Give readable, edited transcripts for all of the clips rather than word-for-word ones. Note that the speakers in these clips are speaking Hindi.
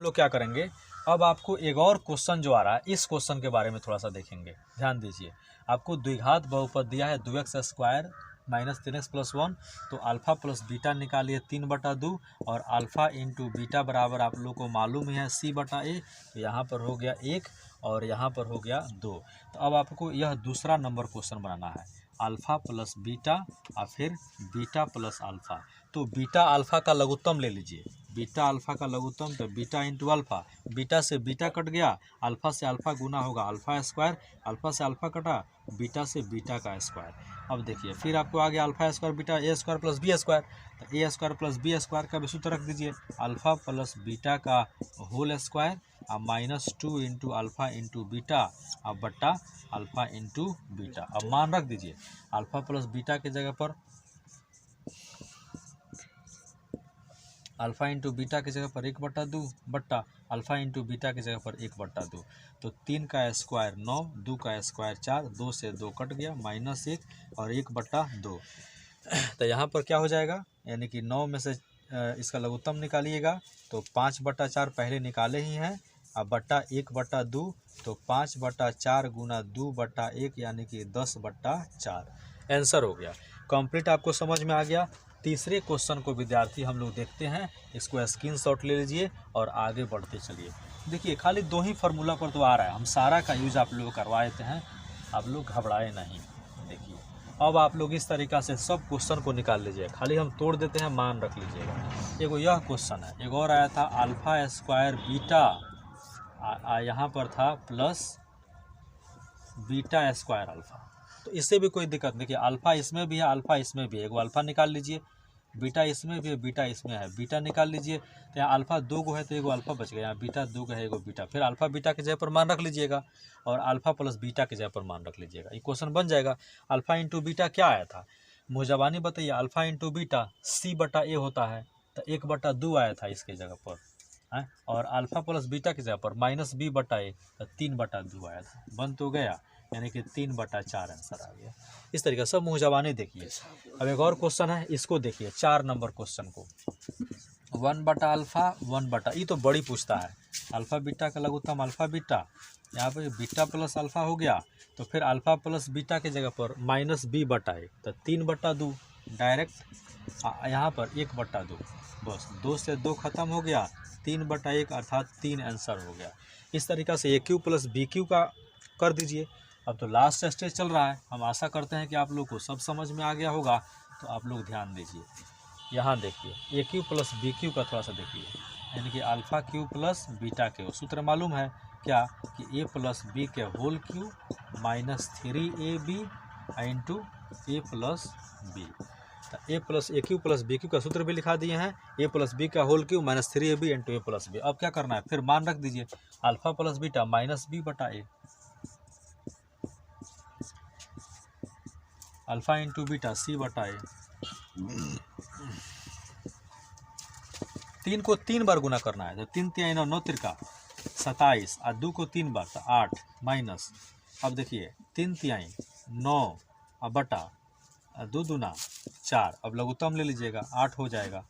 लोग क्या करेंगे, अब आपको एक और क्वेश्चन जो आ रहा है, इस क्वेश्चन के बारे में थोड़ा सा देखेंगे। ध्यान दीजिए, आपको द्विघात बहुपद दिया है 2x² माइनस 3x+1, तो अल्फ़ा प्लस बीटा निकालिए 3/2 और अल्फ़ा इंटू बीटा बराबर आप लोग को मालूम ही है c/a। तो यहाँ पर हो गया 1 और यहाँ पर हो गया 2। तो अब आपको यह दूसरा नंबर क्वेश्चन बनाना है, अल्फ़ा प्लस बीटा और फिर बीटा प्लस अल्फ़ा। तो बीटा अल्फ़ा का लघुत्तम ले लीजिए, बीटा अल्फ़ा का लघुत्तम, तो बीटा इंटू अल्फ़ा, बीटा से बीटा कट गया, अल्फ़ा से अल्फ़ा गुना होगा अल्फ़ा स्क्वायर, अल्फ़ा से अल्फ़ा कटा, बीटा से बीटा का स्क्वायर। अब देखिए फिर आपको आ गया alpha square beta a square plus b square, तो a square plus b square का भी सूत्र रख दीजिए, अल्फ़ा प्लस बीटा का होल स्क्वायर और -2 इंटू अल्फ़ा इंटू बीटा अब बट्टा अल्फ़ा इंटू बीटा। अब मान रख दीजिए, अल्फ़ा प्लस बीटा की जगह पर अल्फ़ा इंटू बीटा की जगह पर 1/2 बट्टा अल्फ़ा इंटू बीटा की जगह पर 1/2। तो 3 का स्क्वायर 9, 2 का स्क्वायर 4, 2 से 2 कट गया, -1 और 1/2। तो यहाँ पर क्या हो जाएगा, यानी कि 9 में से इसका लघुत्तम निकालिएगा तो 5/4 पहले निकाले ही हैं, अब बट्टा 1/2, तो 5/4 गुना 2/1 यानी कि 10/4 आंसर हो गया। कंप्लीट आपको समझ में आ गया। तीसरे क्वेश्चन को विद्यार्थी हम लोग देखते हैं, इसको स्क्रीनशॉट ले लीजिए और आगे बढ़ते चलिए। देखिए खाली 2 ही फार्मूला पर तो आ रहा है, हम सारा का यूज़ आप लोग करवा देते हैं, आप लोग घबराए नहीं। देखिए अब आप लोग इस तरीक़ा से सब क्वेश्चन को निकाल लीजिए, खाली हम तोड़ देते हैं, मान रख लीजिएगा। एगो यह क्वेश्चन है, एक और आया था अल्फ़ा स्क्वायर बीटा, यहाँ पर था प्लस बीटा स्क्वायर अल्फ़ा। तो इससे भी कोई दिक्कत नहीं, देखिए अल्फ़ा इसमें भी है, अल्फ़ा इसमें भी है, एगो अल्फ़ा निकाल लीजिए, बीटा इसमें भी है, बीटा इसमें है, बीटा निकाल लीजिए। तो यहाँ अल्फ़ा 2 गो है तो एगो अल्फ़ा बच गया, यहाँ बीटा 2 गो है, एगो बीटा, फिर अल्फ़ा बीटा की जगह पर मान रख लीजिएगा और अल्फ़ा प्लस बीटा की जगह पर मान रख लीजिएगा। ये क्वेश्चन बन जाएगा। अल्फ़ा इंटू बीटा क्या आया था, मुझे बताइए, अल्फ़ा इंटू बीटा c/a होता है, तो 1/2 आया था इसके जगह पर है, और अल्फ़ा प्लस बीटा की जगह पर -b/a, तो 3/2 आया था। बन तो गया, यानी कि 3/4 आंसर आ गया। इस तरीके से मुँह जबानी देखिए। अब एक और क्वेश्चन है, इसको देखिए 4 नंबर क्वेश्चन को, 1/अल्फ़ा 1/, ये तो बड़ी पूछता है, अल्फ़ा बीटा का लघुत्तम अल्फ़ा बीटा, यहाँ पर बीटा प्लस अल्फ़ा हो गया, तो फिर अल्फ़ा प्लस बीटा की जगह पर -b/a, तो 3/2 डायरेक्ट, यहाँ पर 1/2, बस 2 से 2 खत्म हो गया, 3/1 अर्थात 3 आंसर हो गया। इस तरीक़ा से AQ प्लस BQ का कर दीजिए। अब तो लास्ट स्टेज चल रहा है, हम आशा करते हैं कि आप लोग को सब समझ में आ गया होगा। तो आप लोग ध्यान दीजिए, यहाँ देखिए AQ प्लस BQ का थोड़ा सा देखिए, यानी कि alpha cube plus beta cube, सूत्र मालूम है क्या कि a प्लस बी के whole cube -3ab into a plus B. तो a plus AQ plus BQ का सूत्र भी लिखा दिए हैं, a प्लस बी का whole cube -3ab into a plus B. अब क्या करना है, फिर मान रख दीजिए, alpha plus beta -b/a, alpha into beta c/a। 3 को 3 बार गुना करना है, तो 3 × 9 9 × 27 और 2 को 3 बार तो 8 माइनस, अब देखिए 3 × 9 और बटा 2 दूना 4, अब लघुत्तम ले लीजिएगा 8 हो जाएगा,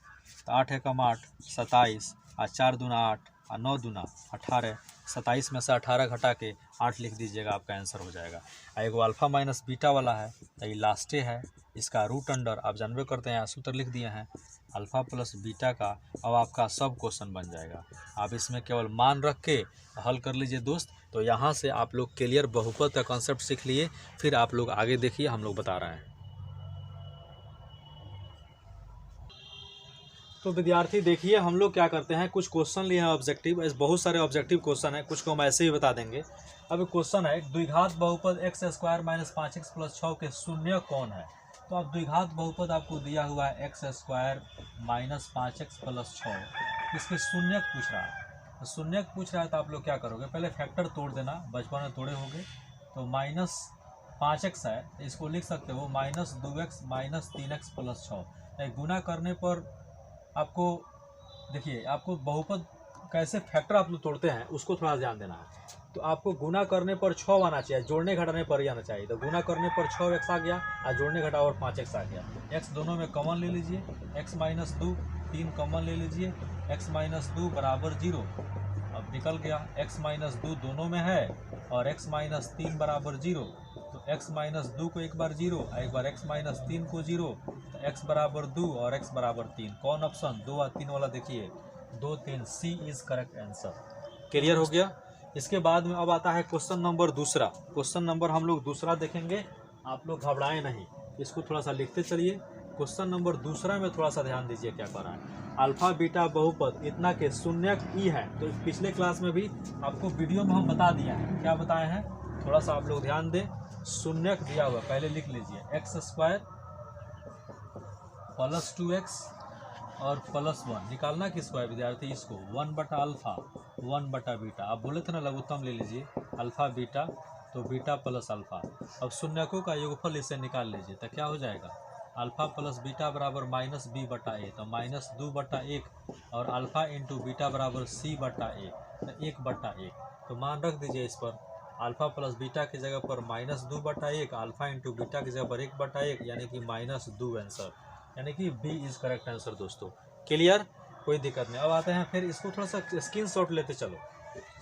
तो 8 एकम 8 27 और 4 दूना 8 और 9 दूना 18, 27 में से 18 घटा के 8 लिख दीजिएगा, आपका आंसर हो जाएगा। एगो अल्फ़ा माइनस बीटा वाला है, तो ये लास्टे है, इसका रूट अंडर आप जानबे करते हैं, सूत्र लिख दिए हैं अल्फ़ा प्लस बीटा का। अब आपका सब क्वेश्चन बन जाएगा, आप इसमें केवल मान रख के हल कर लीजिए दोस्त। तो यहाँ से आप लोग क्लियर बहुपद का कॉन्सेप्ट सीख लिए, फिर आप लोग आगे देखिए, हम लोग बता रहे हैं। तो विद्यार्थी देखिए, हम लोग क्या करते हैं, कुछ क्वेश्चन लिए हैं ऑब्जेक्टिव, बहुत सारे ऑब्जेक्टिव क्वेश्चन हैं, कुछ को हम ऐसे ही बता देंगे। अब क्वेश्चन है, द्विघात बहुपद x² - 5x + 6 के शून्य कौन है। तो अब द्विघात बहुपद आपको दिया हुआ है x² - 5x + 6, इसके शून्यक पूछ रहा है। तो शून्यक पूछ रहा है तो आप लोग क्या करोगे, पहले फैक्टर तोड़ देना, बचपन में तोड़े होंगे। तो -5x है, इसको लिख सकते हो -2x - 3x + 6। गुना करने पर आपको देखिए, आपको बहुपद कैसे फैक्टर आप लोग तोड़ते हैं उसको थोड़ा ध्यान देना है। तो आपको गुना करने पर 6 आना चाहिए, जोड़ने घटाने पर ही आना चाहिए। तो गुना करने पर 6x आ गया और जोड़ने घटा और 5x आ गया। x दोनों में कॉमन ले लीजिए, x - 2, 3 कॉमन ले लीजिए, x - 2 = 0 निकल गया, x माइनस 2 दोनों में है और x माइनस 3 बराबर 0, तो x माइनस 2 को एक बार 0, एक बार x माइनस 3 को 0, तो x बराबर 2 और x बराबर 3। कौन ऑप्शन? 2 और 3 वाला देखिए, 2 3, सी इज करेक्ट आंसर। क्लियर हो गया। इसके बाद में अब आता है क्वेश्चन नंबर दूसरा। क्वेश्चन नंबर हम लोग दूसरा देखेंगे, आप लोग घबराएं नहीं, इसको थोड़ा सा लिखते चलिए। क्वेश्चन नंबर दूसरा में थोड़ा सा ध्यान दीजिए क्या कर रहा है। अल्फा बीटा बहुपद इतना के शून्यक ई है, तो पिछले क्लास में भी आपको वीडियो में हम बता दिया है, क्या बताए हैं, थोड़ा सा आप लोग ध्यान दें। शून्यक दिया हुआ पहले लिख लीजिए, x² प्लस 2x और प्लस 1 निकालना किसको है विद्यार्थी? इसको 1 बटा अल्फा 1 बटा बीटा। आप बोले थे ना लघुत्तम ले लीजिए, अल्फा बीटा, तो बीटा प्लस अल्फा। अब शून्यकों का योगफल इसे निकाल लीजिए, तो क्या हो जाएगा? अल्फा प्लस बीटा बराबर माइनस बी बटा ए, तो माइनस 2 बटा 1, और अल्फा इंटू बीटा बराबर सी बटा ए, तो 1 बटा 1। तो मान रख दीजिए इस पर, अल्फा प्लस बीटा की जगह पर माइनस 2 बटा 1, अल्फा इंटू बीटा की जगह पर 1 बटा 1, यानी कि माइनस 2 आंसर, यानी कि बी इज करेक्ट आंसर दोस्तों। क्लियर, कोई दिक्कत नहीं। अब आते हैं फिर, इसको थोड़ा सा स्क्रीनशॉट लेते चलो।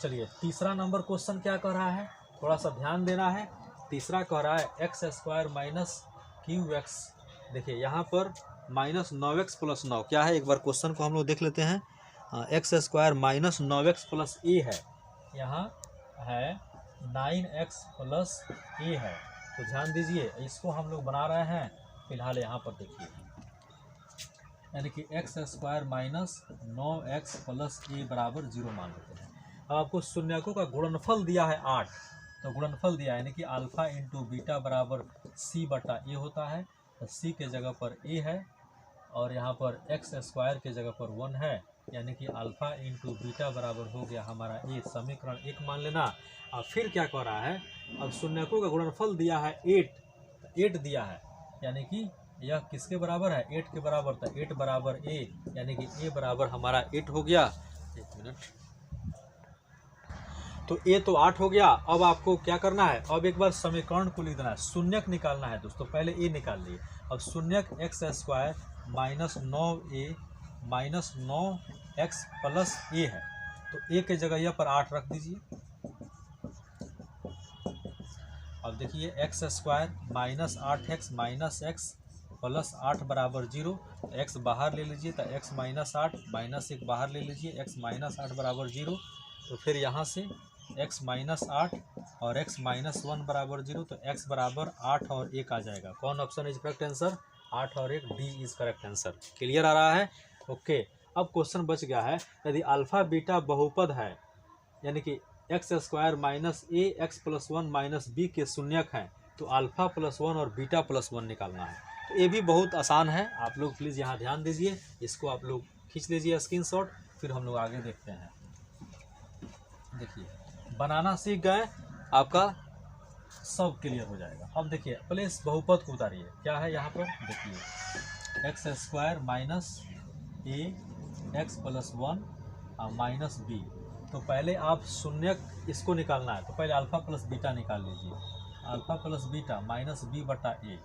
चलिए तीसरा नंबर क्वेश्चन क्या कह रहा है, थोड़ा सा ध्यान देना है। तीसरा कह रहा है x² माइनस QX। देखिए यहाँ पर माइनस 9x प्लस 9 क्या है, एक बार क्वेश्चन को हम लोग देख लेते हैं। x² minus 9x plus a है, यहाँ है 9x प्लस a है, तो ध्यान दीजिए इसको हम लोग बना रहे हैं फिलहाल। यहाँ पर देखिए, यानी कि x² minus 9x plus a बराबर 0 मान लेते हैं। अब आपको शून्यकों का गुणनफल दिया है 8, तो गुणनफल दिया है, यानी कि अल्फा इंटू बीटा बराबर c बटा a होता है, तो c के जगह पर a है और यहाँ पर x² के जगह पर 1 है, यानी कि अल्फा इंटू बीटा बराबर हो गया हमारा a, समीकरण 1 मान लेना। अब फिर क्या कह रहा है, अब शून्यकों का गुणनफल दिया है 8 दिया है, यानी कि यह किसके बराबर है? 8 के बराबर, था 8 बराबर a, यानी कि a बराबर हमारा 8 हो गया। एक मिनट, तो a तो 8 हो गया। अब आपको क्या करना है, अब एक बार समीकरण को लिख देना है, शून्यक निकालना है दोस्तों। पहले a निकाल लिए, अब शून्यक x² minus 9a minus 9x plus a है, तो a के जगह यह पर 8 रख दीजिए। अब देखिए x² minus 8x minus x plus 8 बराबर 0, x बाहर ले लीजिए, तो x माइनस 8 माइनस 1 बाहर ले लीजिए, x माइनस 8 बराबर 0, तो फिर यहाँ से x माइनस 8 और x माइनस 1 बराबर 0, तो x बराबर 8 और 1 आ जाएगा। कौन ऑप्शन इज करेक्ट आंसर? 8 और 1, D is correct answer. Clear आ रहा है? ओके। अब क्वेश्चन बच गया है, यदि अल्फा बीटा बहुपद है, यानी कि x² minus a x plus 1 minus b के शून्यक हैं, तो अल्फा प्लस 1 और बीटा प्लस 1 निकालना है। तो ये भी बहुत आसान है, आप लोग प्लीज़ यहाँ ध्यान दीजिए, इसको आप लोग खींच लीजिए स्क्रीनशॉट, फिर हम लोग आगे देखते हैं। देखिए बनाना सीख गए, आपका सब क्लियर हो जाएगा। अब देखिए प्लेस बहुपद को उतारिए, क्या है यहाँ पर देखिए, x² minus a x plus 1 minus b। तो पहले आप शून्यक इसको निकालना है, तो पहले अल्फा प्लस बीटा निकाल लीजिए, alpha plus beta minus b बटा a।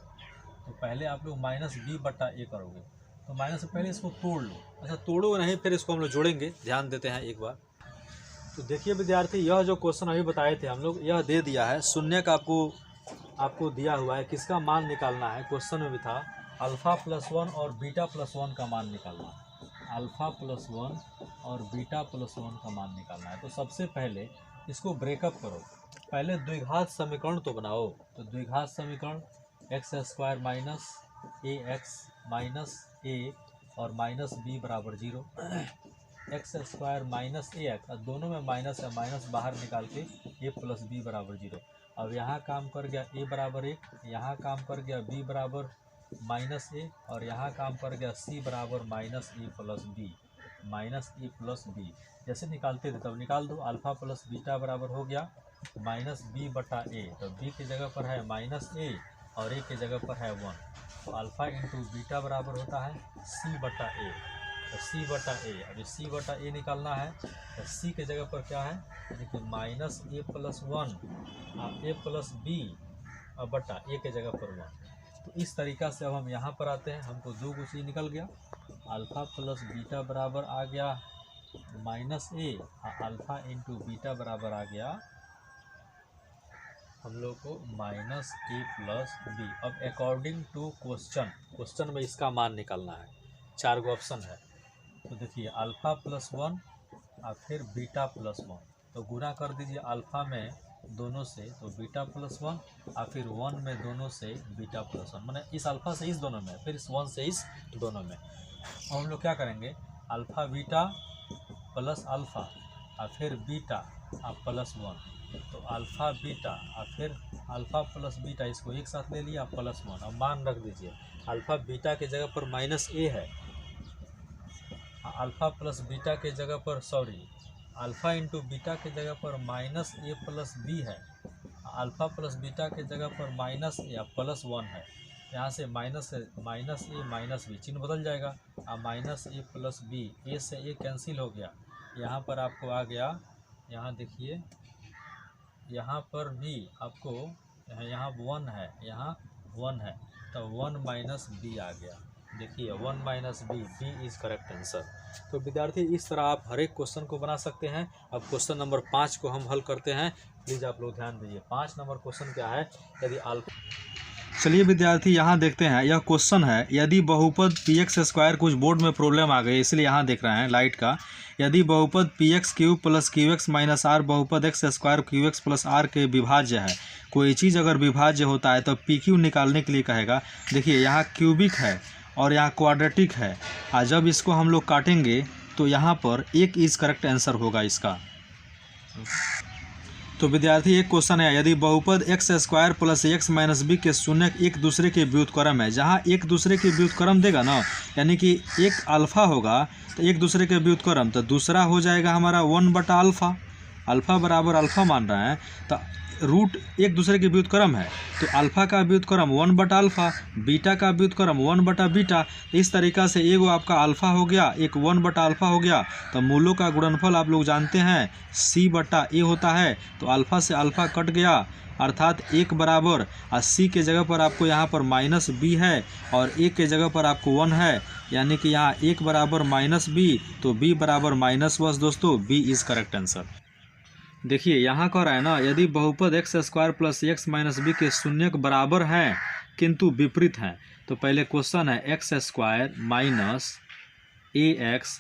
तो पहले आप लोग माइनस b बटा a करोगे, तो माइनस से पहले इसको तोड़ लो। अच्छा तोड़ो नहीं, फिर इसको हम लोग जोड़ेंगे, ध्यान देते हैं एक बार। तो देखिए विद्यार्थी, यह जो क्वेश्चन अभी बताए थे हम लोग, यह दे दिया है शून्यक आपको दिया हुआ है, किसका मान निकालना है, क्वेश्चन में भी था अल्फा प्लस 1 और बीटा प्लस 1 का मान निकालना है, अल्फा प्लस 1 और बीटा प्लस 1 का मान निकालना है। तो सबसे पहले इसको ब्रेकअप करो, पहले द्विघात समीकरण तो बनाओ। तो द्विघात समीकरण x² minus ax minus a और माइनस b बराबर 0, x² माइनस ax, दोनों में माइनस है, माइनस बाहर निकाल के a प्लस b बराबर 0। अब यहाँ काम कर गया a बराबर 1, यहाँ काम कर गया b बराबर माइनस a, और यहाँ काम कर गया c बराबर minus a plus b, minus a plus b। जैसे निकालते थे तब निकाल दो, अल्फा प्लस बीटा बराबर हो गया माइनस b बटा a, तो b की जगह पर है माइनस a और a की जगह पर है 1, तो अल्फा इंटू बीटा बराबर होता है c बटा a, तो c बटा a। अभी c बटा a निकालना है, तो c के जगह पर क्या है, देखिए minus a plus 1 a plus b और बटा a के जगह पर 1। तो इस तरीक़ा से अब हम यहाँ पर आते हैं, हमको दो चीज़ निकल गया, अल्फ़ा प्लस बीटा बराबर आ गया माइनस ए अल्फ़ा इंटू बीटा बराबर आ गया हम लोग को माइनस ए प्लस बी। अब अकॉर्डिंग टू क्वेश्चन में इसका मान निकालना है। 4 गो ऑप्शन है, तो देखिए अल्फ़ा प्लस 1 और फिर बीटा प्लस 1, तो गुणा कर दीजिए अल्फ़ा में दोनों से तो बीटा प्लस 1 और फिर 1 में दोनों से बीटा प्लस 1, मैंने इस अल्फ़ा से इस दोनों में, फिर इस 1 से इस दोनों में। और हम लोग क्या करेंगे, अल्फ़ा बीटा प्लस अल्फ़ा और फिर बीटा और प्लस 1, तो अल्फ़ा बीटा और फिर अल्फ़ा प्लस बीटा, इसको एक साथ ले लिया प्लस 1। अब मान रख दीजिए अल्फ़ा बीटा के जगह पर माइनस ए है, अल्फ़ा प्लस बीटा के जगह पर अल्फ़ा इंटू बीटा के जगह पर माइनस ए प्लस बी है, अल्फ़ा प्लस बीटा के जगह पर माइनस ए प्लस 1 है। यहाँ से माइनस ए माइनस बी, चिन्ह बदल जाएगा, और माइनस ए प्लस बी, ए से ए कैंसिल हो गया। यहाँ पर आपको आ गया, यहाँ देखिए यहाँ पर भी आपको यहाँ 1 है, यहाँ 1 है, तो 1 माइनस बी आ गया। देखिए 1 minus B, B is correct answer. तो विद्यार्थी इस तरह आप हर एक क्वेश्चन को बना सकते हैं। अब क्वेश्चन नंबर 5 को हम हल करते हैं, प्लीज़ आप लोग ध्यान दीजिए। 5 नंबर क्वेश्चन क्या है, यदि अल्फा, चलिए विद्यार्थी यहाँ देखते हैं, यह क्वेश्चन है यदि बहुपद px स्क्वायर, कुछ बोर्ड में प्रॉब्लम आ गई इसलिए यहाँ देख रहे हैं लाइट का। यदि बहुपद px cube plus q x minus r बहुपद x square q x plus r के विभाज्य है, कोई चीज़ अगर विभाज्य होता है तो पी क्यू निकालने के लिए कहेगा। देखिए यहाँ क्यूबिक है और यहाँ क्वाड्रेटिक है, और जब इसको हम लोग काटेंगे तो यहाँ पर एक इज करेक्ट आंसर होगा इसका। तो विद्यार्थी एक क्वेश्चन है, यदि बहुपद x square plus X minus B के शून्य एक दूसरे के व्युत्क्रम है, जहाँ एक दूसरे के व्युत्क्रम देगा ना, यानी कि एक अल्फ़ा होगा तो एक दूसरे के व्युत्क्रम, तो दूसरा हो जाएगा हमारा 1/अल्फ़ा, अल्फ़ा बराबर अल्फ़ा मान रहे हैं, तो रूट एक दूसरे के व्युत्क्रम है, तो अल्फ़ा का व्युत्क्रम 1/अल्फ़ा, बीटा का व्युत्क्रम 1/बीटा। इस तरीक़ा से एगो आपका अल्फ़ा हो गया, एक 1/अल्फ़ा हो गया। तो मूलों का गुणनफल आप लोग जानते हैं c/a होता है, तो अल्फ़ा से अल्फ़ा कट गया, अर्थात 1 बराबर, और c के जगह पर आपको यहाँ पर माइनस बी है और a के जगह पर आपको 1 है, यानी कि यहाँ 1 बराबर माइनस बी, तो b बराबर -1 दोस्तों, b इज़ करेक्ट आंसर। देखिए यहाँ कह रहा है ना, यदि बहुपद x square plus X minus B के शून्यक बराबर हैं किंतु विपरीत हैं, तो पहले क्वेश्चन है एक्स स्क्वायर माइनस ए एक्स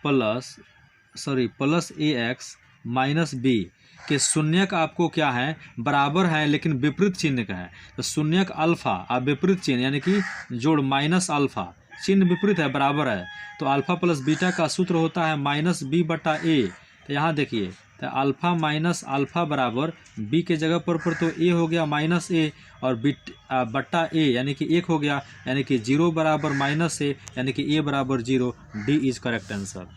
प्लस ए एक्स माइनस बी के शून्यक आपको क्या है, बराबर हैं लेकिन विपरीत चिन्ह का है। तो शून्यक अल्फ़ा और विपरीत चिन्ह यानी कि जोड़ माइनस अल्फ़ा, चिन्ह विपरीत है, बराबर है, तो अल्फ़ा प्लस बीटा का सूत्र होता है -b/a। तो यहाँ देखिए, तो अल्फ़ा माइनस अल्फ़ा बराबर बी के जगह पर तो ए हो गया -a और बट्टा ए यानी कि 1 हो गया, यानी कि 0 बराबर -a, यानी कि a बराबर 0, डी इज़ करेक्ट आंसर।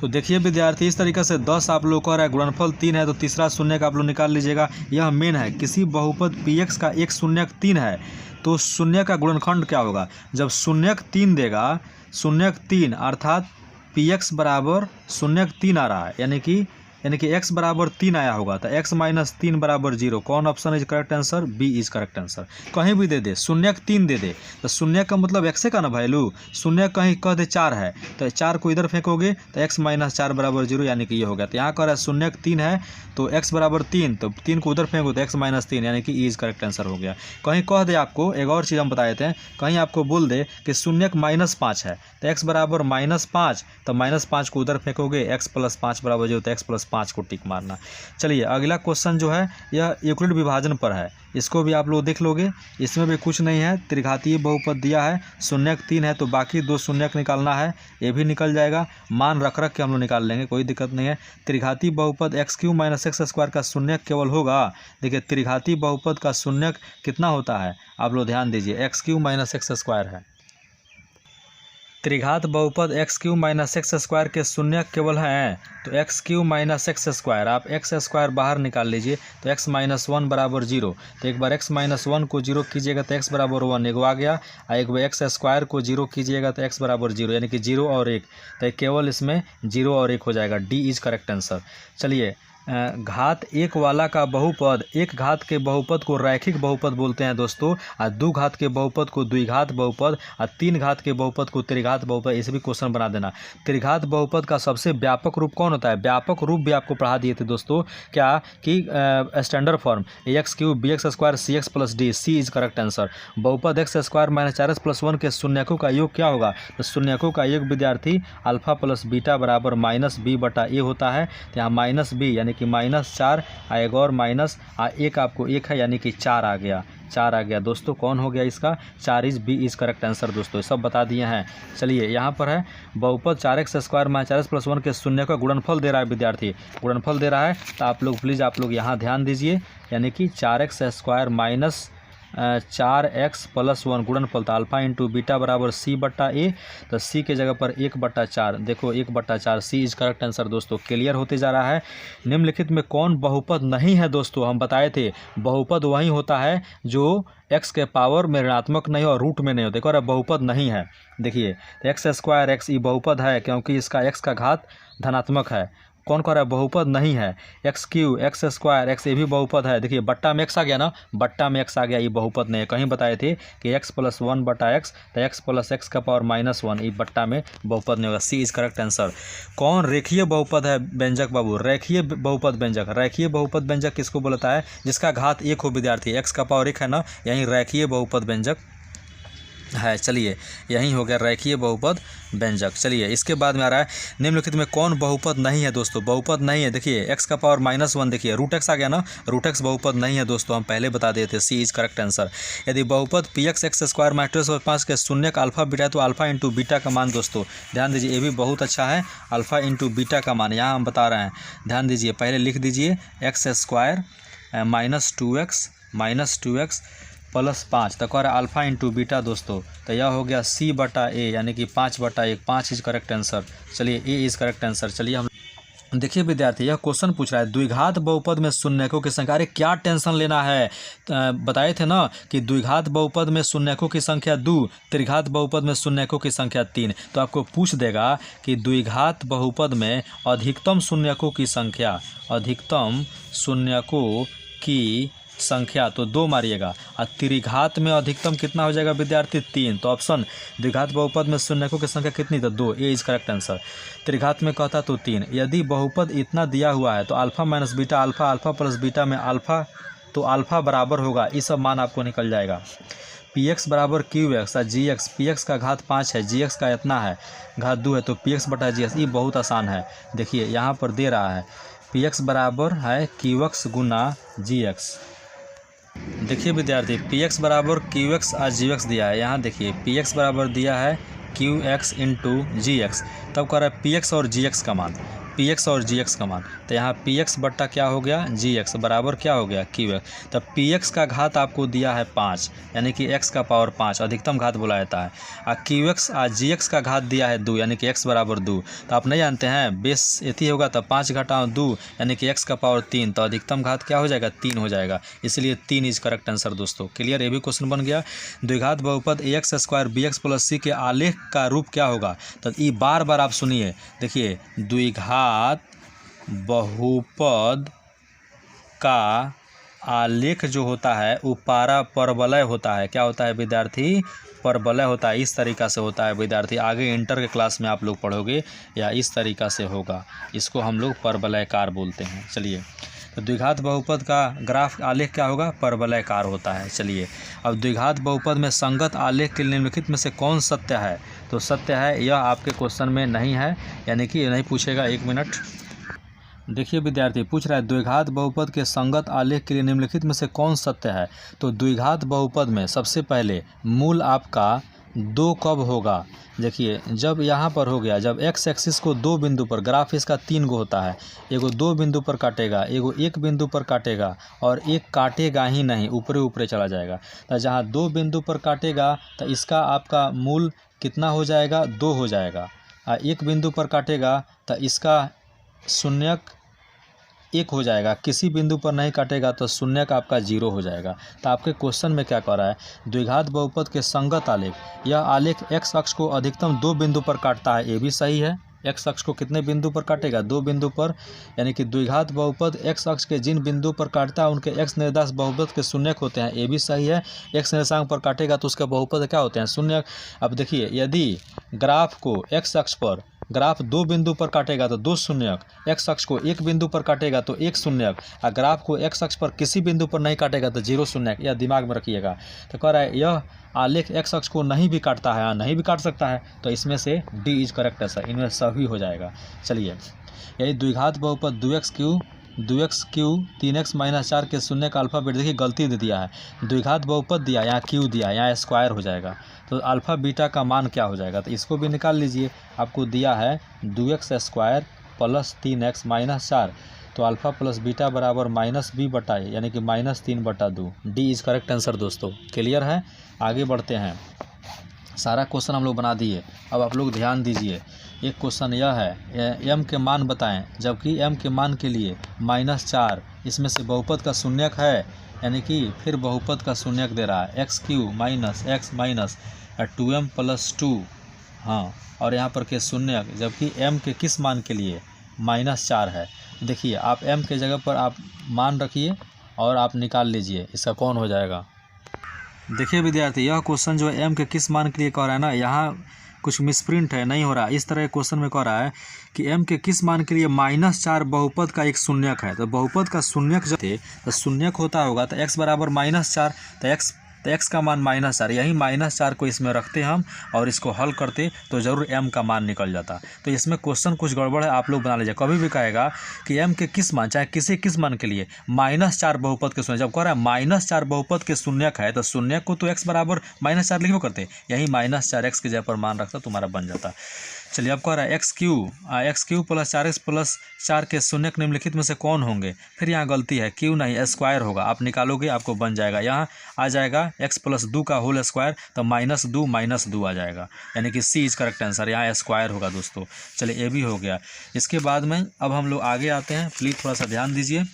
तो देखिए विद्यार्थी इस तरीके से 10 आप लोग कह रहा है, गुणनफल 3 है तो तीसरा शून्यक आप लोग निकाल लीजिएगा। यह मेन है, किसी बहुपद px का एक शून्यक 3 है तो शून्य का गुणनखंड क्या होगा। जब शून्यक 3 देगा, शून्यक 3 अर्थात px बराबर शून्यक 3 आ रहा है, यानी कि x बराबर 3 आया होगा, तो x माइनस 3 बराबर 0। कौन option is correct answer, B is correct answer. कहीं भी दे दे, शून्यक 3 दे दे तो शून्य का मतलब x का ना वैल्यू, शून्य कहीं कह दे 4 है तो 4 को इधर फेंकोगे तो x माइनस 4 बराबर 0, यानी कि ये हो गया। तो यहाँ कह रहा है शून्यक 3 है तो x बराबर 3, तो 3 को उधर फेंको तो x माइनस 3, यानी कि ई इज करेक्ट आंसर हो गया। कहीं कह दे आपको, एक और चीज़ हम बता देते हैं, कहीं आपको बोल दे कि शून्यक -5 है तो x बराबर -5, तो -5 को उधर फेंकोगे, x प्लस 5 बराबर 0, तो x प्लस 5 को टिक मारना। चलिए अगला क्वेश्चन जो है यह यूक्लिड विभाजन पर है, इसको भी आप लोग देख लोगे, इसमें भी कुछ नहीं है, त्रिघातीय बहुपद दिया है, शून्यक 3 है तो बाकी 2 शून्यक निकालना है, ये भी निकल जाएगा, मान रख के हम लोग निकाल लेंगे, कोई दिक्कत नहीं है। त्रिघातीय बहुपद x³ माइनस एक्स स्क्वायर का शून्यक केवल होगा। देखिए त्रिघातीय बहुपद का शून्यक कितना होता है, आप लोग ध्यान दीजिए, x³ माइनस एक्स स्क्वायर है। त्रिघात बहुपद x³ माइनस एक्स स्क्वायर के शून्यक केवल हैं, तो x³ माइनस एक्स स्क्वायर, आप एक्स स्क्वायर बाहर निकाल लीजिए तो x माइनस 1 बराबर 0। तो एक बार x माइनस 1 को 0 कीजिएगा तो x बराबर 1, एगो आ गया, और एक बार एक्स स्क्वायर को 0 कीजिएगा तो x बराबर 0, यानी कि 0 और 1, तो केवल इसमें 0 और 1 हो जाएगा, डी इज करेक्ट आंसर। चलिए घात एक वाला का बहुपद, एक घात के बहुपद को रैखिक बहुपद बोलते हैं दोस्तों, और दो घात के बहुपद को द्विघात बहुपद, और तीन घात के बहुपद को त्रिघात बहुपद। इसे भी क्वेश्चन बना देना। त्रिघात बहुपद का सबसे व्यापक रूप कौन होता है? व्यापक रूप भी आपको पढ़ा दिए थे दोस्तों, क्या कि standard form x³ bx² cx + d, C is correct answer. बहुपद x² - 4x + 1 के शून्यकों का योग क्या होगा? तो शून्यकों का योग विद्यार्थी अल्फा प्लस बीटा बराबर -b/a होता है। तो यहाँ -b यानी कि -4 आएगा, और माइनस एक आपको एक है यानी कि 4 आ गया, 4 आ गया दोस्तों। कौन हो गया इसका? 4 is B is correct answer दोस्तों, सब बता दिए हैं। चलिए यहाँ पर है बहुपद 4x² - 4x + 1 के शून्य का गुणनफल दे रहा है विद्यार्थी, गुणनफल दे रहा है। तो आप लोग प्लीज़ आप लोग यहाँ ध्यान दीजिए, यानी कि 4x² - 4x + 1 गुणनफल था अल्फा इंटू बीटा बराबर c/a। तो c के जगह पर 1/4, देखो 1/4, सी इज करेक्ट आंसर दोस्तों। क्लियर होते जा रहा है। निम्नलिखित में कौन बहुपद नहीं है दोस्तों? हम बताए थे बहुपद वही होता है जो x के पावर में ऋणात्मक नहीं और रूट में नहीं होते। और बहुपद नहीं है, देखिए x² x ये बहुपद है क्योंकि इसका x का घात धनात्मक है। कौन कह रहा है? बहुपद नहीं है। x³ x² x ये भी बहुपद है। देखिए बट्टा में x आ गया ना, बट्टा में x आ गया, ये बहुपद नहीं है। कहीं बताए थे कि x + 1/x, तो x + x का पावर -1, ये बट्टा में बहुपद नहीं होगा। सी इज करेक्ट आंसर। कौन रेखीय बहुपद है व्यंजक बाबू? रेखीय बहुपद व्यंजक। रेखीय बहुपद व्यंजक किसको बोलता है? जिसका घात 1 हो विद्यार्थी, x का पावर 1 है ना, यही रेखीय बहुपद व्यंजक है। चलिए यही हो गया रेखीय बहुपद व्यंजक। चलिए इसके बाद में आ रहा है निम्नलिखित में कौन बहुपद नहीं है दोस्तों? बहुपद नहीं है, देखिए x का पावर -1, देखिए √x आ गया ना, √x बहुपद नहीं है दोस्तों, हम पहले बता दिए थे। सी इज करेक्ट आंसर। यदि बहुपद px x² - 5 के शून्य का अल्फा बीटा है तो अल्फा इंटू बीटा का मान दोस्तों ध्यान दीजिए, ये भी बहुत अच्छा है। अल्फा इंटू बीटा का मान यहाँ हम बता रहे हैं, ध्यान दीजिए। पहले लिख दीजिए x² - 2x + 5, तो कह रहा है अल्फा इंटू बीटा दोस्तों, तो यह हो गया c/a यानी कि 5/1, 5 इज करेक्ट आंसर। चलिए ए इज करेक्ट आंसर। चलिए हम देखिए विद्यार्थी, यह क्वेश्चन पूछ रहा है द्विघात बहुपद में शून्यकों की संख्या। अरे क्या टेंशन लेना है, बताए थे ना कि द्विघात बहुपद में शून्यकों की संख्या 2, त्रिघात बहुपद में शून्यकों की संख्या 3। तो आपको पूछ देगा कि द्विघात बहुपद में अधिकतम शून्यकों की संख्या, अधिकतम शून्यकों की संख्या तो 2 मारिएगा, और त्रिघात में अधिकतम कितना हो जाएगा विद्यार्थी? 3। तो ऑप्शन द्विघात बहुपद में शून्यकों की संख्या कितनी? तो 2, ए इज करेक्ट आंसर। त्रिघात में कहता तो 3। यदि बहुपद इतना दिया हुआ है तो alpha minus beta alpha, alpha plus beta में अल्फा, तो अल्फा बराबर होगा, ये सब मान आपको निकल जाएगा। px बराबर qx और gx, px का घात 5 है, gx का इतना है घात 2 है, तो px/gx, ये बहुत आसान है। देखिए यहाँ पर दे रहा है px बराबर है qx गुना gx। देखिए विद्यार्थी px बराबर qx और gx दिया है, यहाँ देखिए px बराबर दिया है qx इंटू gx, तब कह रहा है px और gx का मान, px और gx का मान। तो यहाँ px बट्टा क्या हो गया? gx बराबर क्या हो गया? qx। तब px का घात आपको दिया है 5, यानी कि x का पावर 5, अधिकतम घात बोला जाता है। और qx और gx का घात दिया है 2, यानी कि x बराबर 2। तो आप नहीं जानते हैं बेस इतनी होगा तब 5 घटाओ 2 यानी कि x का पावर 3, तो अधिकतम घात क्या हो जाएगा? 3 हो जाएगा, इसलिए 3 इज करेक्ट आंसर दोस्तों। क्लियर, ये भी क्वेश्चन बन गया। द्विघात बहुपद ax² bx + c के आलेख का रूप क्या होगा? तो ये बार बार आप सुनिए, देखिए द्विघात बहुपद का आलेख जो होता है वो परवलय होता है। क्या होता है विद्यार्थी? परवलय होता है। इस तरीक़ा से होता है विद्यार्थी, आगे इंटर के क्लास में आप लोग पढ़ोगे या इस तरीक़ा से होगा, इसको हम लोग परवलयकार बोलते हैं। चलिए तो द्विघात बहुपद का ग्राफ आलेख क्या होगा? परवलयकार होता है। चलिए अब द्विघात बहुपद में संगत आलेख के निम्नलिखित में से कौन सत्य है? तो सत्य है, यह आपके क्वेश्चन में नहीं है, यानी कि नहीं पूछेगा। 1 मिनट देखिए विद्यार्थी पूछ रहा है द्विघात बहुपद के संगत आलेख के लिए निम्नलिखित में से कौन सत्य है? तो द्विघात बहुपद में सबसे पहले मूल आपका 2 कब होगा? देखिए जब यहाँ पर हो गया, जब x एक्सिस को 2 बिंदु पर, ग्राफ इसका 3 गो होता है, एगो 2 बिंदु पर काटेगा, एगो 1 बिंदु पर काटेगा, और एक काटेगा ही नहीं, ऊपरे ऊपरे चला जाएगा। तो जहाँ 2 बिंदु पर काटेगा तो इसका आपका मूल कितना हो जाएगा? 2 हो जाएगा। और 1 बिंदु पर काटेगा तो इसका शून्यक 1 हो जाएगा। किसी बिंदु पर नहीं काटेगा तो शून्यक आपका 0 हो जाएगा। तो आपके क्वेश्चन में क्या कह रहा है? द्विघात बहुपद के संगत आलेख, यह आलेख x अक्ष को अधिकतम 2 बिंदु पर काटता है, ये भी सही है, एक्स अक्ष को कितने बिंदु पर काटेगा, 2 बिंदु पर, यानी कि द्विघात बहुपद एक्स अक्ष के जिन बिंदु पर काटता है उनके एक्स निर्देशांक बहुपद के शून्यक होते हैं। ये भी सही है, एक्स निर्देशांक पर काटेगा तो उसके बहुपद क्या होते हैं, शून्यक। अब देखिए यदि ग्राफ को एक्स अक्ष पर ग्राफ 2 बिंदु पर काटेगा तो 2 शून्यक, एक्स अक्ष को 1 बिंदु पर काटेगा तो 1 शून्यक, और ग्राफ को एक्स अक्ष पर किसी बिंदु पर नहीं काटेगा तो 0 शून्यक। यह दिमाग में रखिएगा। तो कह रहा है यह आलेख एक्स अक्ष को नहीं भी काटता है, नहीं भी काट सकता है, तो इसमें से डी इज करेक्ट आंसर, इनमें सभी हो जाएगा। चलिए, यही द्विघात बहुपद 2x क्यू 3x माइनस 4 के शून्य का अल्फा बीटा, देखिए गलती दे दिया है, द्विघात बहुपद दिया, यहाँ क्यू दिया, यहाँ स्क्वायर हो जाएगा, तो अल्फा बीटा का मान क्या हो जाएगा, तो इसको भी निकाल लीजिए। आपको दिया है 2x square plus 3x minus 4, तो अल्फा प्लस बीटा बराबर -b बटा a, यानी कि -3/2। डी इज करेक्ट आंसर दोस्तों। क्लियर है, आगे बढ़ते हैं। सारा क्वेश्चन हम लोग बना दिए। अब आप लोग ध्यान दीजिए, एक क्वेश्चन यह है, m के मान बताएं, जबकि m के मान के लिए -4 इसमें से बहुपद का शून्यक है, यानी कि फिर बहुपद का शून्यक दे रहा है, x³ minus x minus 2m plus 2, हाँ, और यहाँ पर के शून्यक, जबकि m के किस मान के लिए, -4 है। देखिए आप m के जगह पर आप मान रखिए और आप निकाल लीजिए, इसका कौन हो जाएगा। देखिए विद्यार्थी, यह क्वेश्चन जो है m के किस मान के लिए कह रहा है ना, यहाँ कुछ मिसप्रिंट है, नहीं हो रहा। इस तरह क्वेश्चन में कह रहा है कि m के किस मान के लिए -4 बहुपद का एक शून्यक है, तो बहुपद का शून्यक जब थे तो शून्यक होता होगा तो x बराबर -4, तो x का मान -4, यही -4 को इसमें रखते हम और इसको हल करते तो ज़रूर m का मान निकल जाता। तो इसमें क्वेश्चन कुछ गड़बड़ है, आप लोग बना लीजिए। कभी भी कहेगा कि m के किस मान, चाहे किस मान के लिए -4 बहुपद के शून्य, जब कह रहा है -4 बहुपद के शून्यक है तो शून्यक को तो x बराबर -4 लिखो करते, यही -4x के जगह पर मान रखता तुम्हारा बन जाता। चलिए, अब कह रहा है x³ प्लस 4x प्लस 4 के शून्यक निम्नलिखित में से कौन होंगे। फिर यहाँ गलती है, क्यू नहीं स्क्वायर होगा, आप निकालोगे आपको बन जाएगा, यहाँ आ जाएगा x प्लस 2 का होल स्क्वायर, तो -2 आ जाएगा, यानी कि सी इज करेक्ट आंसर, यहाँ स्क्वायर होगा दोस्तों। चलिए, ये भी हो गया। इसके बाद में अब हम लोग आगे आते हैं, प्लीज़ थोड़ा सा ध्यान दीजिए।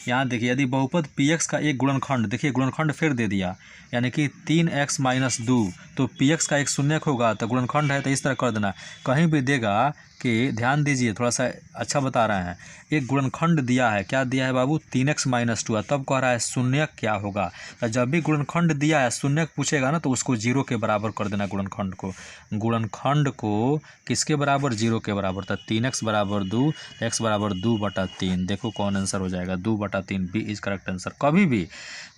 यहाँ देखिए, यदि बहुपद px का एक गुणनखंड, देखिए गुणनखंड फिर दे दिया, यानी कि 3x माइनस 2, तो px का एक शून्यक होगा तो गुणनखंड है, तो इस तरह कर देना। कहीं भी देगा कि ध्यान दीजिए, थोड़ा सा अच्छा बता रहे हैं, एक गुणनखंड दिया है, क्या दिया है बाबू, 3x माइनस 2, तब कह रहा है शून्यक क्या होगा। तो जब भी गुणनखंड दिया है, शून्यक पूछेगा ना, तो उसको 0 के बराबर कर देना। गुणनखंड को किसके बराबर, 0 के बराबर, तो 3x बराबर 2, x बराबर 2/3। देखो कौन आंसर हो जाएगा, 2/3, बी इज करेक्ट आंसर। कभी भी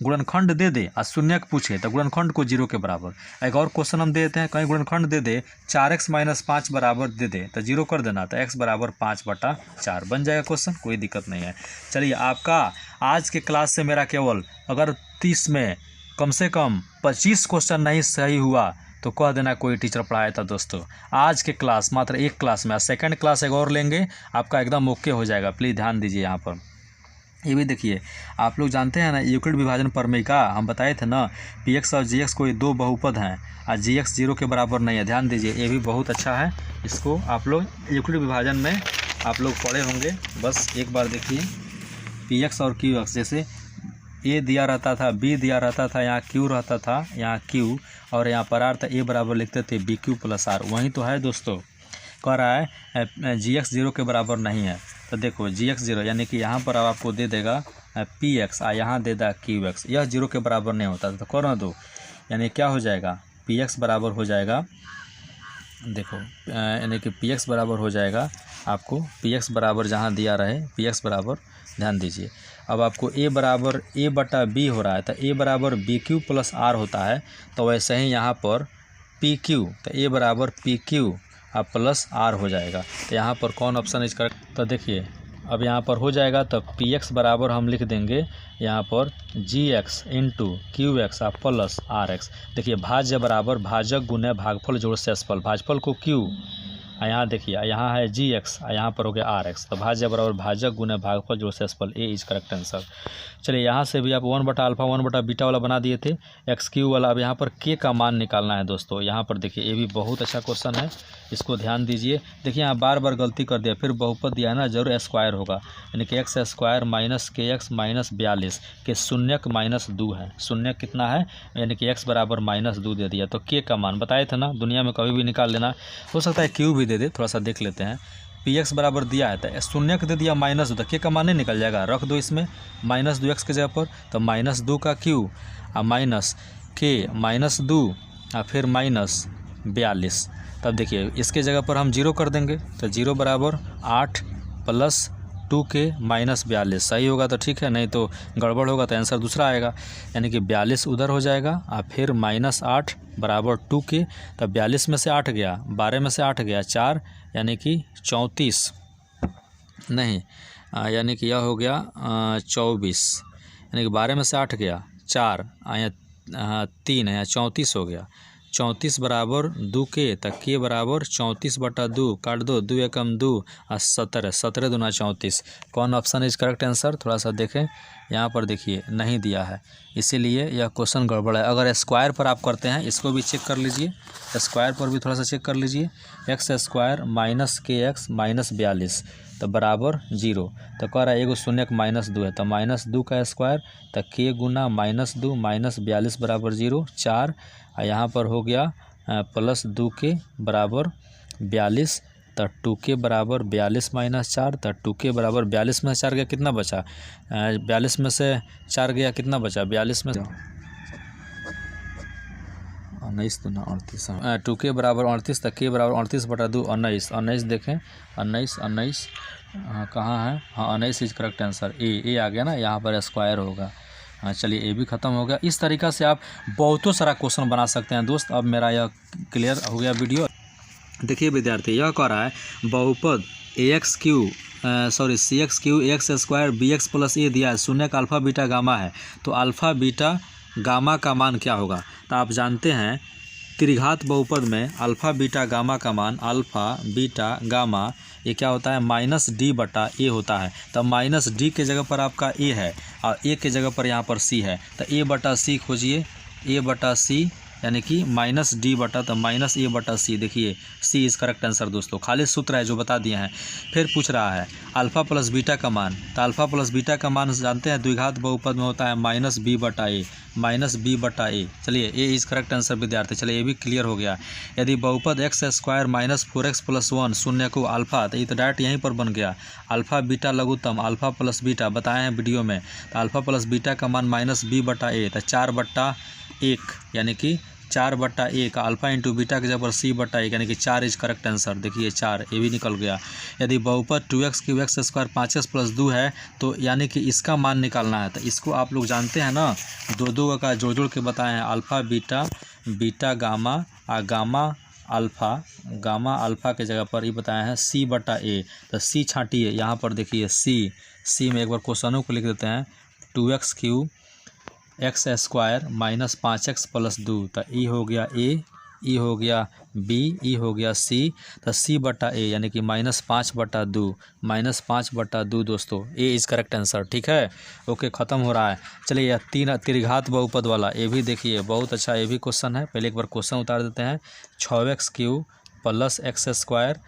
गुणनखंड दे दे और शून्यक पूछे तो गुणनखंड को 0 के बराबर। एक और क्वेश्चन हम दे देते हैं, कहीं गुणनखंड दे दे 4x माइनस 5 बराबर दे दे तो 0 कर देना, तो x बराबर 5/4 बन जाएगा क्वेश्चन, कोई दिक्कत नहीं है। चलिए, आपका आज के क्लास से मेरा केवल अगर 30 में कम से कम 25 क्वेश्चन नहीं सही हुआ तो कह देना कोई टीचर पढ़ाया था दोस्तों। आज के क्लास मात्र एक क्लास में, सेकंड क्लास एक और लेंगे, आपका एकदम ओके हो जाएगा। प्लीज़ ध्यान दीजिए यहाँ पर। ये भी देखिए, आप लोग जानते हैं ना यूक्लिड विभाजन प्रमेय का, हम बताए थे ना, px और gx कोई दो बहुपद हैं और gx 0 के बराबर नहीं है। ध्यान दीजिए, ये भी बहुत अच्छा है, इसको आप लोग यूक्लिड विभाजन में आप लोग पढ़े होंगे। बस एक बार देखिए, px और qx, जैसे a दिया रहता था, b दिया रहता था, यहाँ q रहता था, यहाँ q, और यहाँ पर r था, a बराबर लिखते थे bq प्लस r। वहीं तो है दोस्तों, कह रहा है gx 0 के बराबर नहीं है, तो देखो gx 0, यानी कि यहाँ पर अब आपको दे देगा px, यहाँ दे देगा qx, यह 0 के बराबर नहीं होता, तो करना दो, यानी क्या हो जाएगा, px बराबर हो जाएगा, देखो यानी कि px बराबर हो जाएगा आपको, px बराबर जहाँ दिया रहे px बराबर, ध्यान दीजिए। अब आपको a बराबर a/b हो रहा है, तो a बराबर bq प्लस r होता है, तो वैसे ही यहाँ पर pq, तो a बराबर pq अब प्लस r हो जाएगा, तो यहाँ पर कौन ऑप्शन इज करेक्ट। तो देखिए, अब यहाँ पर हो जाएगा, तो px बराबर हम लिख देंगे यहाँ पर gx into qx plus rx। देखिए, भाज्य बराबर भाजक गुने भागफल जोड़ शेषफल, भाजफल को q, यहाँ देखिए यहाँ है gx, यहाँ पर हो गया rx, तो भाज्य बराबर भाजक गुने भागफल जोड़ शेषफल, ए इज करेक्ट आंसर। चलिए, यहाँ से भी आप 1/α 1/β वाला बना दिए थे, x³ वाला। अब यहाँ पर k का मान निकालना है दोस्तों। यहाँ पर देखिए, ये भी बहुत अच्छा क्वेश्चन है, इसको ध्यान दीजिए। देखिए, यहाँ बार बार गलती कर दिया, फिर बहुपद दिया है ना, जरूर स्क्वायर होगा, यानी कि x square minus kx minus 42 के शून्यक -2 है। शून्यक कितना है, यानी कि x बराबर -2 दे दिया, तो k का मान बताए थे ना, दुनिया में कभी भी निकाल लेना। हो सकता है q भी दे दे, थोड़ा सा देख लेते हैं। पी एक्स बराबर दिया है तो शून्य का दे दिया -2, तो के का मान नहीं निकल जाएगा, रख दो इसमें -2x के जगह पर, तो -2 का क्यू और माइनस के -2 और फिर -42। तब देखिए इसके जगह पर हम 0 कर देंगे, तो 0 बराबर 8 + 2k -42 सही होगा तो ठीक है, नहीं तो गड़बड़ होगा तो आंसर दूसरा आएगा, यानी कि 42 उधर हो जाएगा और फिर -8 बराबर 2k। तब 42 में से 8 गया, 12 में से 8 गया 4, यानी कि 34 नहीं, यानी कि यह हो गया 24, यानी कि 12 में से 8 गया 4, यहाँ 3 है, यहाँ 34 हो गया। 34 बराबर 2k, तक के बराबर 34/2, काट दो, 2 एकम 2 और 17, 17 दूना 34। कौन ऑप्शन इज करेक्ट आंसर? थोड़ा सा देखें, यहाँ पर देखिए नहीं दिया है, इसीलिए यह क्वेश्चन गड़बड़ है। अगर स्क्वायर पर आप करते हैं, इसको भी चेक कर लीजिए, स्क्वायर पर भी थोड़ा सा चेक कर लीजिए। x² - kx - 42 तो बराबर 0, तो कह रहा है एगो शून्य -2 है, तो -2 का स्क्वायर, तो k गुना -2 -42 बराबर 0, 4 और यहाँ पर हो गया +2k बराबर 42, तो 2k बराबर 42 - 4, तो 2k बराबर 42 में से 4 गया, कितना बचा? 42 में से 4 गया, कितना बचा? 42 में 19 दूना 38, 2k बराबर 38, तो k बराबर 38/2, 19, 19 देखें, 19 कहाँ है? हाँ 19 इज करेक्ट आंसर, ए आ गया ना, यहाँ पर स्क्वायर होगा। हाँ चलिए, ए भी ख़त्म हो गया। इस तरीक़ा से आप बहुतों सारा क्वेश्चन बना सकते हैं दोस्त। अब मेरा यह क्लियर हो गया वीडियो। देखिए विद्यार्थी, यह कह रहा है बहुपद CX³ AX² BX + A दिया है, शून्य का अल्फ़ा बीटा गामा है, तो अल्फ़ा बीटा गामा का मान क्या होगा? तो आप जानते हैं त्रिघात बहुपद में अल्फ़ा बीटा गामा का मान, अल्फ़ा बीटा गामा ये क्या होता है? -D/A होता है। तब -D के जगह पर आपका A है और A के जगह पर यहाँ पर C है, तो A/C खोजिए, A/C यानी कि -D बटा, तो -A/C। देखिए C इज़ करेक्ट आंसर दोस्तों, खाली सूत्र है जो बता दिए हैं। फिर पूछ रहा है अल्फ़ा + बीटा का मान, तो अल्फ़ा + बीटा का मान जानते हैं द्विघात बहुपद में होता है -B/A। चलिए A इज़ करेक्ट आंसर विद्यार्थी। चलिए ये भी क्लियर हो गया। यदि बहुपद x² - 4x + 1 शून्य को अल्फ़ा, तो ये तो डायरेक्ट यहीं पर बन गया, अल्फ़ा बीटा लघुत्तम, अल्फ़ा + बीटा बताए हैं वीडियो में, तो अल्फ़ा + बीटा का मान -B/A, तो 4/1 यानी कि 4/1 का अल्फ़ा इंटू बीटा के जगह पर C/1 यानी कि 4 इज करेक्ट आंसर। देखिए 4 ये भी निकल गया। यदि बहुपद 2x³ x² 5x + 2 है, तो यानी कि इसका मान निकालना है, तो इसको आप लोग जानते हैं ना, दो का जोड़ के बताए हैं, अल्फ़ा बीटा, बीटा गामा और गामा अल्फ़ा के जगह पर ये बताया है C/A। तो C छाँटिए, यहाँ पर देखिए C में एक बार क्वेश्चनों को लिख देते हैं, 2x³ x² - 5x + 2, तो ई हो गया A, ई हो गया B, ई हो गया C, तो C/A यानी कि -5/2, -5/2 दोस्तों, A इज़ करेक्ट आंसर। ठीक है, ओके, ख़त्म हो रहा है। चलिए यह 3 त्रिघात बहुपद वाला ये भी देखिए, बहुत अच्छा ये भी क्वेश्चन है। पहले एक बार क्वेश्चन उतार देते हैं, 6x³ + x² -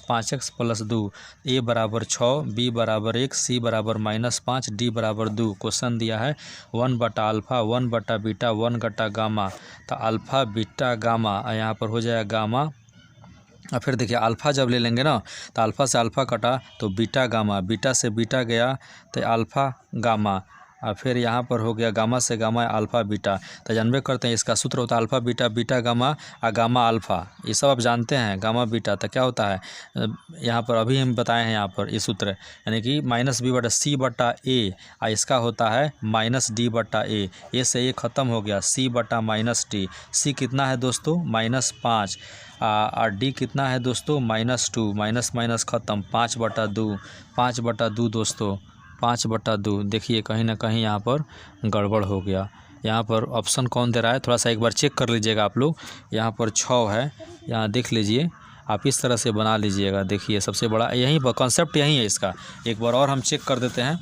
5x + 2, A बराबर 6, B बराबर 1, C बराबर -5, D बराबर 2। क्वेश्चन दिया है 1/अल्फ़ा 1/बीटा 1 गामा, तो अल्फ़ा बीटा गामा यहाँ पर हो जाएगा गामा, और फिर देखिए अल्फ़ा जब ले लेंगे ना, तो अल्फ़ा से अल्फ़ा कटा तो बीटा गामा, बीटा से बीटा गया तो अल्फ़ा गामा, और फिर यहाँ पर हो गया गामा से गामा अल्फ़ा बीटा। तो जानबे करते हैं इसका सूत्र होता है अल्फ़ा बीटा, बीटा गामा और गामा अल्फ़ा, ये सब आप जानते हैं। गामा बीटा तो क्या होता है, यहाँ पर अभी हम बताए हैं, यहाँ पर ये सूत्र यानी कि -B/C/A, और इसका होता है -D/A। ए से ये ख़त्म हो गया, C/-D। C कितना है दोस्तों? -5, और D कितना है दोस्तों? -2, माइनस ख़त्म, 5/2 दोस्तों, 5/2। देखिए कहीं ना कहीं यहाँ पर गड़बड़ हो गया। यहाँ पर ऑप्शन कौन दे रहा है, थोड़ा सा एक बार चेक कर लीजिएगा आप लोग। यहाँ पर 6 है, यहाँ देख लीजिए, आप इस तरह से बना लीजिएगा। देखिए सबसे बड़ा यहीं पर कॉन्सेप्ट यहीं है इसका। एक बार और हम चेक कर देते हैं।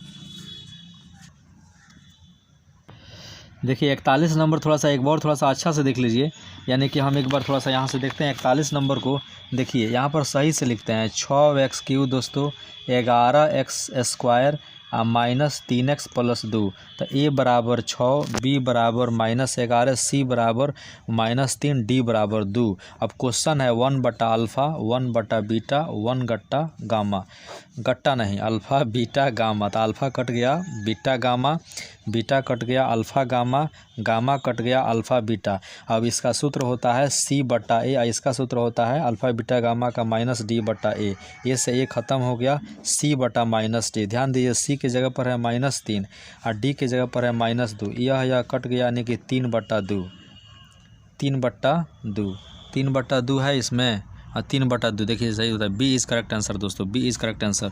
देखिए 41 नंबर थोड़ा सा एक बार थोड़ा सा अच्छा से देख लीजिए, यानी कि हम एक बार थोड़ा सा यहाँ से देखते हैं 41 नंबर को। देखिए यहाँ पर सही से लिखते हैं 6x³ दोस्तों 11x² माइनस 3x प्लस 2, तो a बराबर 6, b बराबर -11, c बराबर -3, d बराबर 2। अब क्वेश्चन है 1/अल्फ़ा 1/बीटा 1 गट्टा गामा, गट्टा नहीं अल्फ़ा बीटा गामा, तो अल्फ़ा कट गया बीटा गामा, बीटा कट गया अल्फ़ा गामा, गामा कट गया अल्फ़ा बीटा। अब इसका सूत्र होता है c/a, इसका सूत्र होता है अल्फ़ा बीटा गामा का -d/a। ए से ए ख़त्म हो गया, c/-d। ध्यान दीजिए c की जगह पर है -3 और d की जगह पर है -2, यह कट गया यानी कि 3/2, 3/2, 3/2 है इसमें, 3/2 देखिए सही होता है। बी इज़ करेक्ट आंसर दोस्तों, बी इज़ करेक्ट आंसर।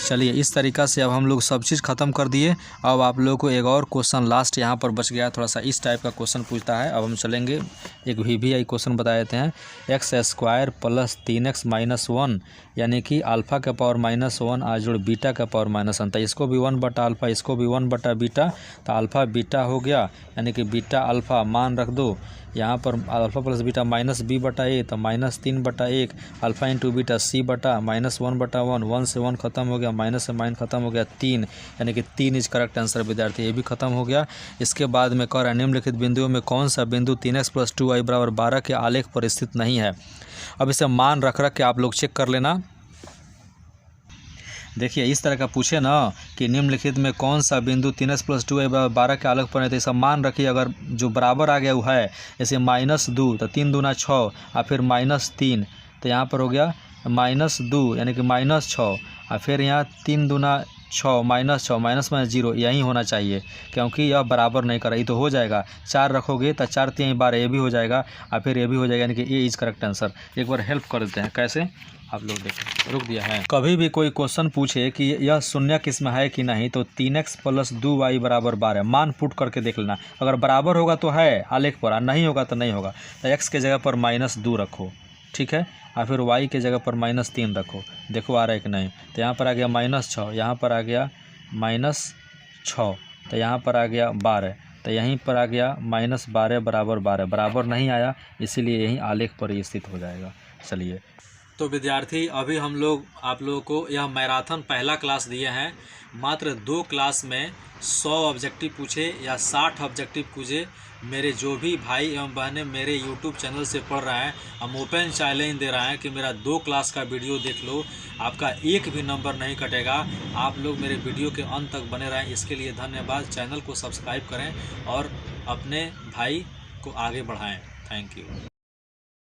चलिए इस तरीक़ा से अब हम लोग सब चीज़ ख़त्म कर दिए। अब आप लोगों को एक और क्वेश्चन लास्ट यहाँ पर बच गया, थोड़ा सा इस टाइप का क्वेश्चन पूछता है। अब हम चलेंगे एक VVI क्वेश्चन बता देते हैं। x² + 3x - 1 यानी कि अल्फ़ा का पावर -1 आज जोड़ बीटा का पावर -1, तो इसको भी 1/अल्फ़ा इसको भी 1/बीटा, तो अल्फ़ा बीटा हो गया यानी कि बीटा अल्फ़ा मान रख दो यहाँ पर अल्फ़ा प्लस बीटा -b/a, तो -3/1 अल्फ़ा इंटू बीटा c/-1/1, 1 से 1 खत्म हो गया, माइनस से माइन खत्म हो गया 3, यानी कि 3 इज करेक्ट आंसर विद्यार्थी, ये भी खत्म हो गया। इसके बाद में कह रहा है निम्नलिखित बिंदुओं में कौन सा बिंदु 3x + 2y = 12 के आलेख पर स्थित नहीं है। अब इसे मान रख के आप लोग चेक कर लेना। देखिए इस तरह का पूछे ना कि निम्नलिखित में कौन सा बिंदु 3x + 2y = 12 के आलेख पर है, तो ऐसा मान रखिए अगर जो बराबर आ गया वो है, जैसे -2 तो 3 दूना 6 और फिर -3, तो यहाँ पर हो गया -2 यानी कि -6 और फिर यहाँ 3 दूना 6 -6 -0 यही होना चाहिए, क्योंकि यह बराबर नहीं कर रहा, ये तो हो जाएगा। 4 रखोगे तो 4 3 12 ये भी हो जाएगा और फिर ये भी हो जाएगा, यानी कि ये इज करेक्ट आंसर। एक बार हेल्प कर देते हैं, कैसे आप लोग देखें, रुक दिया है। कभी भी कोई क्वेश्चन पूछे कि यह शून्य किस्म है कि नहीं, तो 3x + 2y = 12 मान पुट करके देख लेना। अगर बराबर होगा तो है आलेख पर, नहीं होगा तो नहीं होगा। तो x के जगह पर -2 रखो, ठीक है, और फिर y के जगह पर -3 रखो, देखो आ रहा है कि नहीं। तो यहाँ पर आ गया -6, यहाँ पर आ गया -6, तो यहाँ पर आ गया 12, तो यहीं पर आ गया -12 = 12, बराबर नहीं आया, इसीलिए यहीं आलेख पर ही स्थित हो जाएगा। चलिए तो विद्यार्थी अभी हम लोग आप लोगों को यह मैराथन पहला क्लास दिए हैं। मात्र 2 क्लास में 100 ऑब्जेक्टिव पूछे या 60 ऑब्जेक्टिव पूछे। मेरे जो भी भाई एवं बहनें मेरे YouTube चैनल से पढ़ रहे हैं, हम ओपन चैलेंज दे रहे हैं कि मेरा 2 क्लास का वीडियो देख लो, आपका एक भी नंबर नहीं कटेगा। आप लोग मेरे वीडियो के अंत तक बने रहें, इसके लिए धन्यवाद। चैनल को सब्सक्राइब करें और अपने भाई को आगे बढ़ाएं। Thank you.